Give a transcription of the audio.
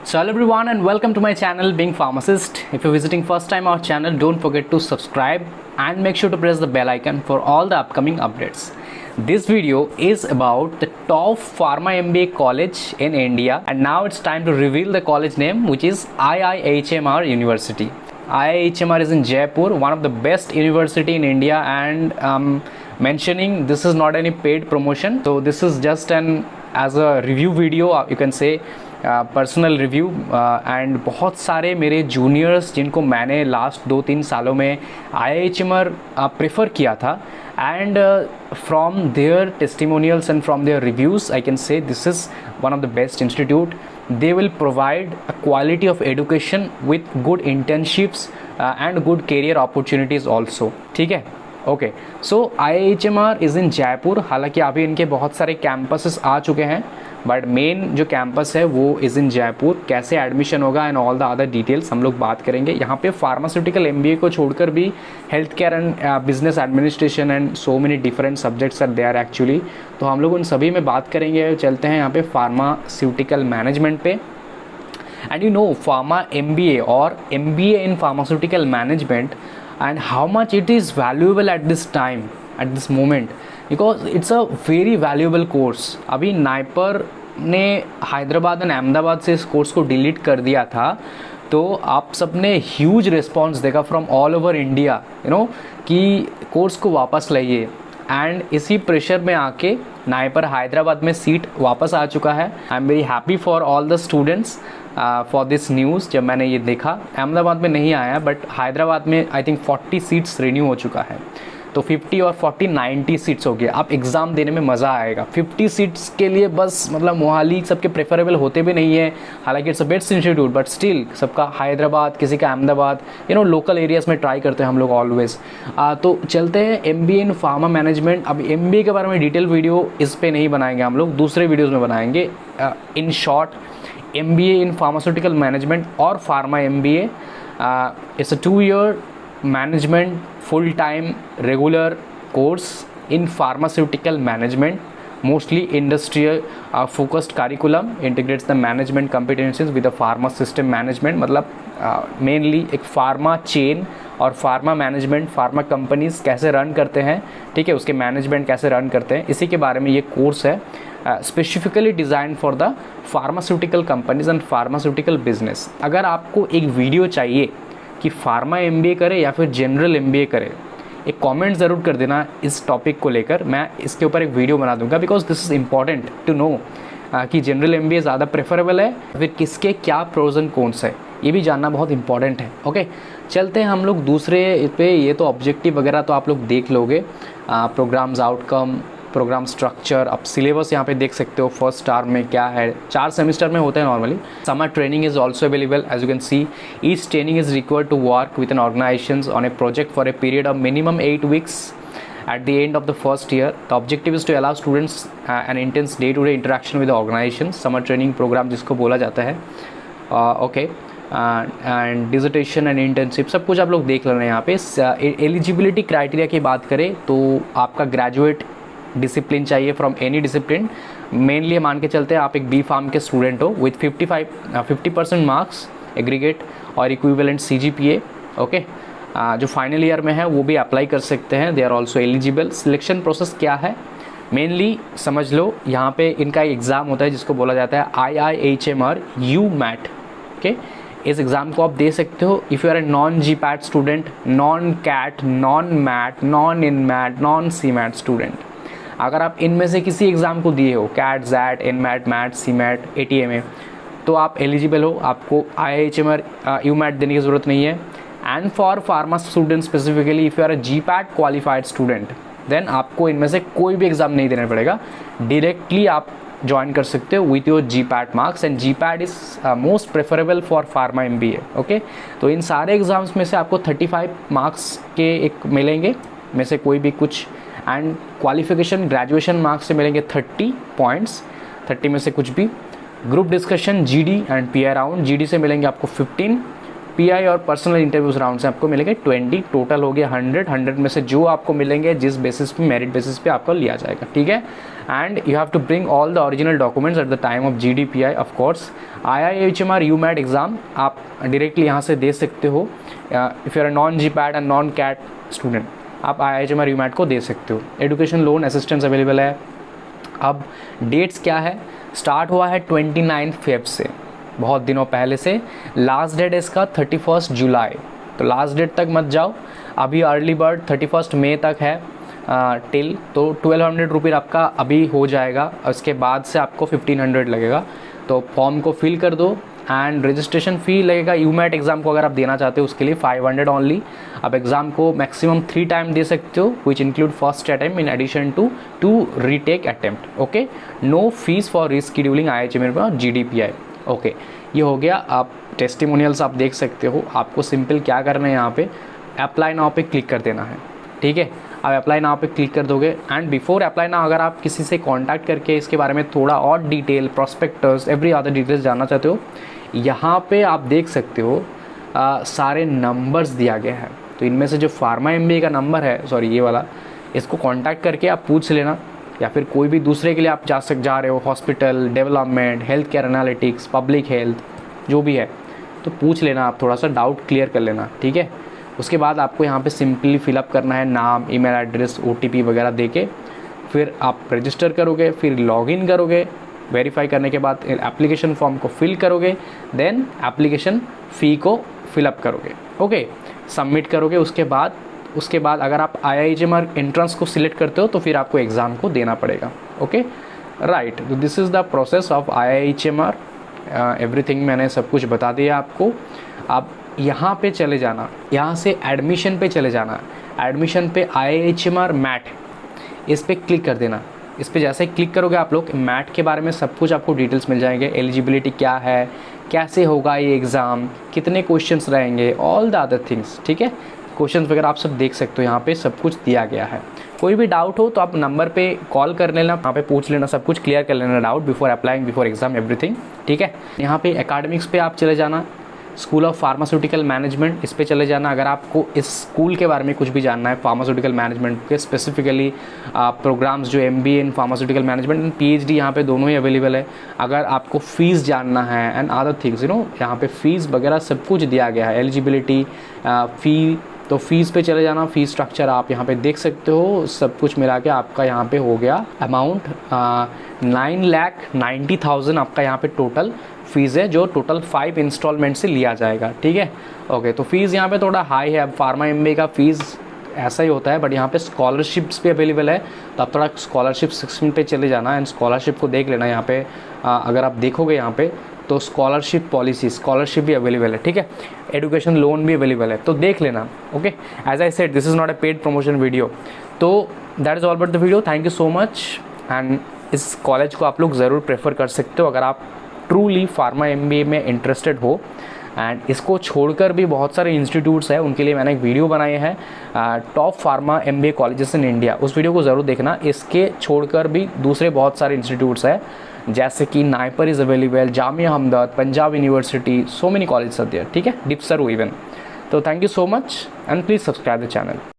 So hello everyone and welcome to my channel Being Pharmacist. If you're visiting first time our channel, don't forget to subscribe and make sure to press the bell icon for all the upcoming updates. This video is about the top pharma MBA college in India, and now it's time to reveal the college name, which is IIHMR University. IIHMR is in Jaipur, one of the best university in India, and mentioning this is not any paid promotion, so this is just an as a review video, you can say personal review and बहुत सारे मेरे juniors जिनको मैंने last 2-3 सालों में IIHMR prefer किया था, and from there testimonials and from there reviews I can say this is one of the best institute. They will provide a quality of education with good internships and good career opportunities also. ठीक है, okay. So IIHMR is in Jaipur. हालांकि अभी इनके बहुत सारे campuses आ चुके हैं, but main जो कैंपस है वो इज़ इन जयपुर. कैसे एडमिशन होगा and all the other details हम लोग बात करेंगे. यहाँ पे फार्मास्यूटिकल MBA को छोड़कर भी health care and business administration and so many different subjects are there actually. तो हम लोग उन सभी में बात करेंगे. चलते हैं यहाँ पे फार्मास्यूटिकल मैनेजमेंट पे. And you know pharma MBA और MBA in pharmaceutical management and how much it is valuable at this time, at this moment, because it's a very valuable course. अभी नाइपर ने हैदराबाद एंड अहमदाबाद से इस course को delete कर दिया था, तो आप सब ने ह्यूज रिस्पॉन्स देखा from all over India, you know, कि कोर्स को वापस लाइए. एंड इसी प्रेशर में आके नाइपर हैदराबाद में सीट वापस आ चुका है. I am very happy for all the students for this news. जब मैंने ये देखा, अहमदाबाद में नहीं आया बट हैदराबाद में आई थिंक 40 सीट्स रिन्यू हो चुका है. तो 50 और 40 90 सीट्स हो गए. आप एग्ज़ाम देने में मज़ा आएगा. 50 सीट्स के लिए बस मतलब मोहाली सबके प्रेफरेबल होते भी नहीं है. हालांकि it's a best institute, but still सबका हैदराबाद, किसी का Ahmedabad, you know, local areas में ट्राई करते हैं हम लोग ऑलवेज. तो चलते हैं MBA इन फार्मा मैनेजमेंट. अब MBA के बारे में डिटेल वीडियो इस पर नहीं बनाएंगे हम लोग, दूसरे वीडियोज़ में बनाएंगे. In short, MBA in pharmaceutical management or pharma MBA, it's a 2-year management full-time regular course in pharmaceutical management, mostly industrial focused curriculum, integrates the management competencies with the pharma system management. मतलब mainly एक pharma chain और pharma management, pharma companies कैसे run करते हैं, ठीक है, उसके management कैसे रन करते हैं, इसी के बारे में ये कोर्स है. Specifically design for the pharmaceutical companies and pharmaceutical business. अगर आपको एक वीडियो चाहिए कि फार्मा MBA करे या फिर जनरल MBA करे, एक कमेंट ज़रूर कर देना इस टॉपिक को लेकर. मैं इसके ऊपर एक वीडियो बना दूंगा, because this is important to know कि जनरल MBA ज़्यादा प्रेफरेबल है, फिर किसके क्या प्रोज एंड कॉन्स है, ये भी जानना बहुत इंपॉर्टेंट है. ओके, चलते हैं हम लोग दूसरे पे. ये तो ऑब्जेक्टिव वगैरह तो आप लोग देख लोगे, प्रोग्राम्स आउटकम, प्रोग्राम स्ट्रक्चर. आप सिलेबस यहाँ पे देख सकते हो. फर्स्ट टर्म में क्या है, 4 सेमेस्टर में होते हैं normally. Summer training is also available. As you can see, each training is required to work with an organisation on a project for a period of minimum 8 weeks at the end of the first year. The objective is to allow students an intense day-to-day interaction with the organization. Summer training program जिसको बोला जाता है. Okay, and dissertation and internship सब कुछ आप लोग देख लेना. यहाँ पे एलिजिबिलिटी क्राइटेरिया की बात करें तो आपका ग्रेजुएट डिसिप्लिन चाहिए फ्रॉम एनी डिसिप्लिन. मेनली मान के चलते हैं आप एक B.Pharm के स्टूडेंट हो विथ 50% मार्क्स एग्रीगेट और इक्विवेलेंट CGPA. ओके, जो फाइनल ईयर में है वो भी अप्लाई कर सकते हैं. They are also eligible. Selection process क्या है, मेनली समझ लो. यहाँ पे इनका एग्ज़ाम होता है जिसको बोला जाता है IIHMR UMAT. ओके, इस एग्ज़ाम को आप दे सकते हो if you are a non GPAT student, non CAT, non MAT, non INMAT, non CMAT student. अगर आप इनमें से किसी एग्ज़ाम को दिए हो, CAT, ZAT, INMAT, MAT, CMAT, ATMA, तो आप एलिजिबल हो. आपको IIHMR UMAT देने की ज़रूरत नहीं है. And for pharma student specifically, if you are a GPAT qualified student, then आपको इनमें से कोई भी एग्ज़ाम नहीं देना पड़ेगा. डायरेक्टली आप ज्वाइन कर सकते हो with your GPAT marks, and GPAT is most preferable for pharma MBA. Okay, तो इन सारे एग्ज़ाम्स में से आपको 35 मार्क्स के एक मिलेंगे में से कोई भी कुछ, एंड क्वालिफिकेशन ग्रेजुएशन मार्क्स से मिलेंगे 30 पॉइंट्स, 30 में से कुछ भी. Group discussion GD and PI round, GD से मिलेंगे आपको 15, पीआई और पर्सनल इंटरव्यूज राउंड से आपको मिलेंगे 20, टोटल हो गया 100 में से जो आपको मिलेंगे जिस बेसिस पे, मेरिट बेसिस पे आपको लिया जाएगा, ठीक है। And you have to bring all the original documents at the time of GDPI of course. IIHMR UMAT exam आप डायरेक्टली यहाँ से दे सकते हो। If you are non GPAT and non CAT student, आप IIHMR UMAT को दे सकते हो। एजुकेशन लोन असिस्टेंस अवेलेबल है। अब डेट्स क्या है, स्टार्ट हुआ है 29 फेब से, बहुत दिनों पहले से। लास्ट डेट इसका 31 जुलाई, तो लास्ट डेट तक मत जाओ। अभी अर्ली बर्ड 31 मई तक है टिल, तो 1200 रुपये आपका अभी हो जाएगा। उसके बाद से आपको 1500 लगेगा। तो फॉर्म को फिल कर दो एंड रजिस्ट्रेशन फ़ी लगेगा। यूमैट एग्ज़ाम को अगर आप देना चाहते हो उसके लिए 500 ओनली। आप एग्ज़ाम को मैक्सिमम 3 टाइम दे सकते हो, which include first attempt in addition to retake attempt. Okay, no fees for rescheduling IIHMR और GDPI। ओके, ये हो गया। आप टेस्टिमोनियल्स आप देख सकते हो। आपको सिंपल क्या करना है, यहाँ पे अप्लाई नाउ पे क्लिक कर देना है, ठीक है। आप अप्लाई नाउ पे क्लिक कर दोगे एंड बिफोर अप्लाई नाउ अगर आप किसी से कांटेक्ट करके इसके बारे में थोड़ा और detail, prospectus, every other details जानना चाहते हो, यहाँ पे आप देख सकते हो सारे नंबर्स दिया गया है। तो इनमें से जो फार्मा MBA का नंबर है, सॉरी ये वाला, इसको कांटेक्ट करके आप पूछ लेना। या फिर कोई भी दूसरे के लिए आप जा रहे हो, hospital development, health care analytics, public health, जो भी है, तो पूछ लेना। आप थोड़ा सा डाउट क्लियर कर लेना, ठीक है। उसके बाद आपको यहाँ पे सिंपली फिलअप करना है नाम, ईमेल एड्रेस, OTP वगैरह देके फिर आप रजिस्टर करोगे, फिर लॉगिन करोगे। वेरीफाई करने के बाद एप्लीकेशन फॉर्म को फिल करोगे, देन एप्लीकेशन फ़ी को फिलअप करोगे। ओके, सबमिट करोगे। उसके बाद अगर आप IIHMR एंट्रेंस को सिलेक्ट करते हो तो फिर आपको एग्ज़ाम को देना पड़ेगा। Okay, right. तो this is the process of IIHMR। Everything मैंने सब कुछ बता दिया आपको। आप यहाँ पे चले जाना, यहाँ से एडमिशन पे चले जाना। एडमिशन पे IIHMR मैट, इस पर क्लिक कर देना। इस पर जैसे क्लिक करोगे आप लोग, मैट के बारे में सब कुछ आपको डिटेल्स मिल जाएंगे। एलिजिबिलिटी क्या है, कैसे होगा ये एग्ज़ाम, कितने क्वेश्चंस रहेंगे, ऑल द अदर थिंग्स, ठीक है। क्वेश्चंस वगैरह आप सब देख सकते हो, यहाँ पे सब कुछ दिया गया है। कोई भी डाउट हो तो आप नंबर पे कॉल कर लेना, वहाँ पे पूछ लेना, सब कुछ क्लियर कर लेना doubt before applying, before exam, everything, ठीक है। यहाँ पे एकेडमिक्स पे आप चले जाना, स्कूल ऑफ फार्मास्यूटिकल मैनेजमेंट, इस पे चले जाना। अगर आपको इस स्कूल के बारे में कुछ भी जानना है, फार्मास्यूटिकल मैनेजमेंट के स्पेसिफिकली प्रोग्राम्स जो MBA in pharmaceutical management and PhD यहाँ पे दोनों ही अवेलेबल है। अगर आपको फ़ीस जानना है एंड अदर थिंग्स, यहाँ पे फ़ीस वगैरह सब कुछ दिया गया है। एलिजिबिलिटी, फ़ी, तो फीस पे चले जाना। फ़ीस स्ट्रक्चर आप यहाँ पे देख सकते हो। सब कुछ मिला के आपका यहाँ पे हो गया अमाउंट 9,90,000 आपका यहाँ पे टोटल फ़ीस है, जो टोटल 5 इंस्टॉलमेंट से लिया जाएगा, ठीक है। ओके, तो फीस यहाँ पे थोड़ा हाई है। अब फार्मा MBA का फ़ीस ऐसा ही होता है, बट यहाँ पे स्कॉलरशिप्स भी अवेलेबल है। तो आप थोड़ा स्कॉलरशिप सेक्शन पे चले जाना एंड स्कॉलरशिप को देख लेना। यहाँ पे अगर आप देखोगे यहाँ पे तो स्कॉलरशिप पॉलिसी, स्कॉलरशिप भी अवेलेबल है, ठीक है। एजुकेशन लोन भी अवेलेबल है, तो देख लेना। Okay, as I said this is not a paid promotion video. तो that is all about the video. Thank you so much. And इस कॉलेज को आप लोग ज़रूर प्रेफर कर सकते हो अगर आप ट्रूली फार्मा MBA में इंटरेस्टेड हो। एंड इसको छोड़कर भी बहुत सारे इंस्टीट्यूट्स हैं, उनके लिए मैंने एक वीडियो बनाई है, top pharma MBA colleges in India. उस वीडियो को ज़रूर देखना। इसके छोड़कर भी दूसरे बहुत सारे इंस्टीट्यूट्स हैं, जैसे कि NIPER is available, Jamia Hamdard, Punjab university, so many college are there, ठीक है, डिप्सर इवन। तो thank you so much and please subscribe the channel.